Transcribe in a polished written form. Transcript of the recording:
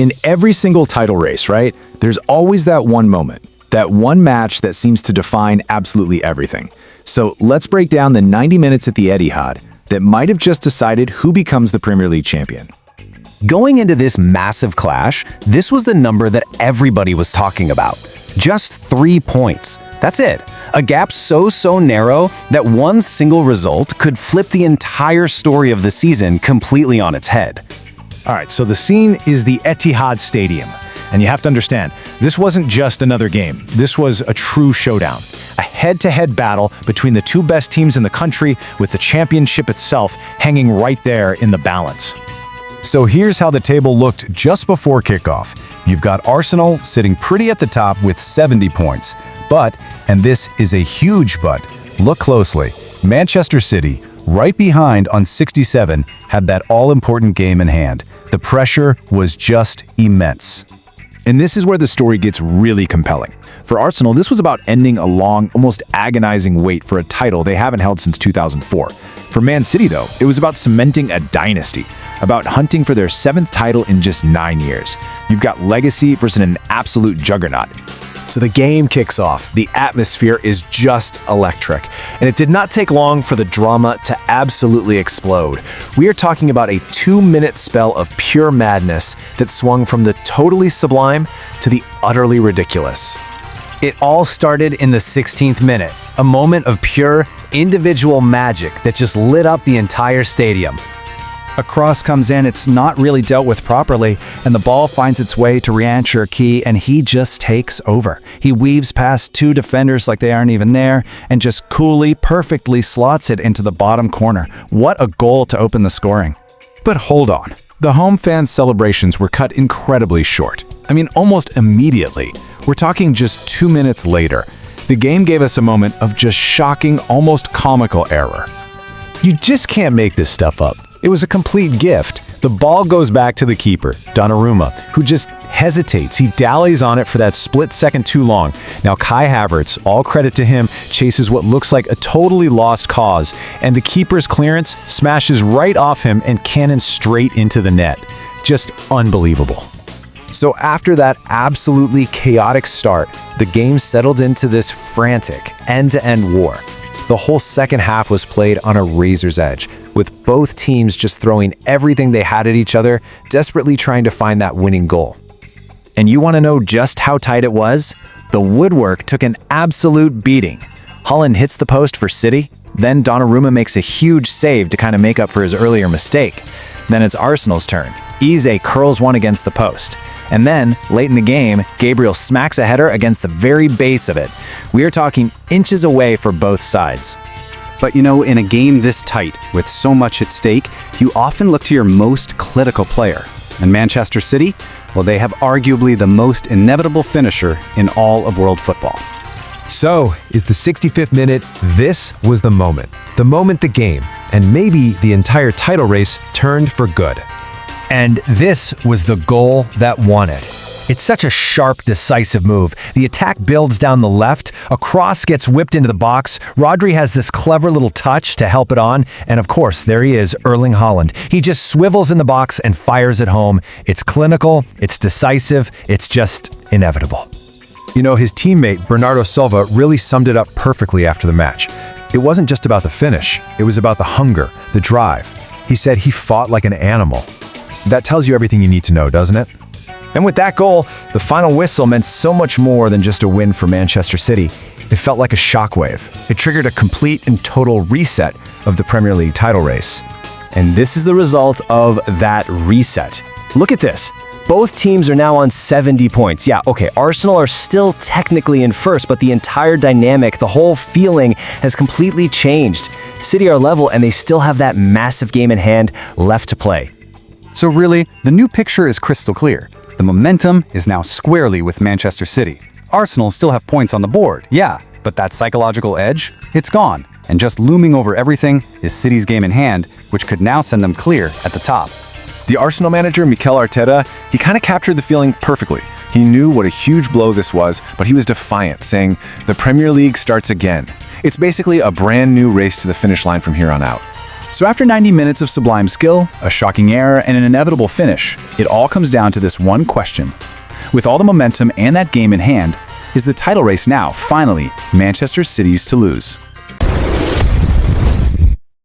In every single title race, right, there's always that one moment, that one match that seems to define absolutely everything. So let's break down the 90 minutes at the Etihad that might have just decided who becomes the Premier League champion. Going into this massive clash, this was the number that everybody was talking about. Just 3 points. That's it. A gap so narrow that one single result could flip the entire story of the season completely on its head. All right, so the scene is the Etihad Stadium. And you have to understand, this wasn't just another game. This was a true showdown. A head-to-head battle between the two best teams in the country, with the championship itself hanging right there in the balance. So here's how the table looked just before kickoff. You've got Arsenal sitting pretty at the top with 70 points. But, and this is a huge but, look closely, Manchester City, right behind on 67, had that all-important game in hand. The pressure was just immense. And this is where the story gets really compelling. For Arsenal, this was about ending a long, almost agonizing wait for a title they haven't held since 2004. For Man City, though, it was about cementing a dynasty, about hunting for their 7th title in just 9 years. You've got legacy versus an absolute juggernaut. So the game kicks off. The atmosphere is just electric. And it did not take long for the drama to absolutely explode. We are talking about a 2-minute spell of pure madness that swung from the totally sublime to the utterly ridiculous. It all started in the 16th minute, a moment of pure, individual magic that just lit up the entire stadium. A cross comes in, it's not really dealt with properly, and the ball finds its way to Rayan Cherki, and he just takes over. He weaves past 2 defenders like they aren't even there, and just coolly, perfectly slots it into the bottom corner. What a goal to open the scoring. But hold on. The home fans' celebrations were cut incredibly short. I mean, almost immediately. We're talking just 2 minutes later. The game gave us a moment of just shocking, almost comical error. You just can't make this stuff up. It was a complete gift. The ball goes back to the keeper, Donnarumma, who just hesitates. He dallies on it for that split second too long. Now Kai Havertz, all credit to him, chases what looks like a totally lost cause, and the keeper's clearance smashes right off him and cannons straight into the net. Just unbelievable. So after that absolutely chaotic start, the game settled into this frantic, end-to-end war. The whole second half was played on a razor's edge, with both teams just throwing everything they had at each other, desperately trying to find that winning goal. And you want to know just how tight it was? The woodwork took an absolute beating. Haaland hits the post for City, then Donnarumma makes a huge save to kind of make up for his earlier mistake. Then it's Arsenal's turn. Eze curls one against the post. And then, late in the game, Gabriel smacks a header against the very base of it. We are talking inches away for both sides. But you know, in a game this tight, with so much at stake, you often look to your most clinical player. And Manchester City, well, they have arguably the most inevitable finisher in all of world football. So, is the 65th minute, this was the moment the game, and maybe the entire title race turned for good. And this was the goal that won it. It's such a sharp, decisive move. The attack builds down the left, a cross gets whipped into the box, Rodri has this clever little touch to help it on, and of course, there he is, Erling Haaland. He just swivels in the box and fires it home. It's clinical, it's decisive, it's just inevitable. You know, his teammate, Bernardo Silva, really summed it up perfectly after the match. It wasn't just about the finish, it was about the hunger, the drive. He said he fought like an animal. That tells you everything you need to know, doesn't it? And with that goal, the final whistle meant so much more than just a win for Manchester City. It felt like a shockwave. It triggered a complete and total reset of the Premier League title race. And this is the result of that reset. Look at this. Both teams are now on 70 points. Yeah, okay, Arsenal are still technically in first, but the entire dynamic, the whole feeling has completely changed. City are level, and they still have that massive game in hand left to play. So really, the new picture is crystal clear. The momentum is now squarely with Manchester City. Arsenal still have points on the board, yeah, but that psychological edge, it's gone. And just looming over everything is City's game in hand, which could now send them clear at the top. The Arsenal manager, Mikel Arteta, he kind of captured the feeling perfectly. He knew what a huge blow this was, but he was defiant, saying, "The Premier League starts again." It's basically a brand new race to the finish line from here on out. So after 90 minutes of sublime skill, a shocking error, and an inevitable finish, it all comes down to this one question. With all the momentum and that game in hand, is the title race now, finally, Manchester City's to lose?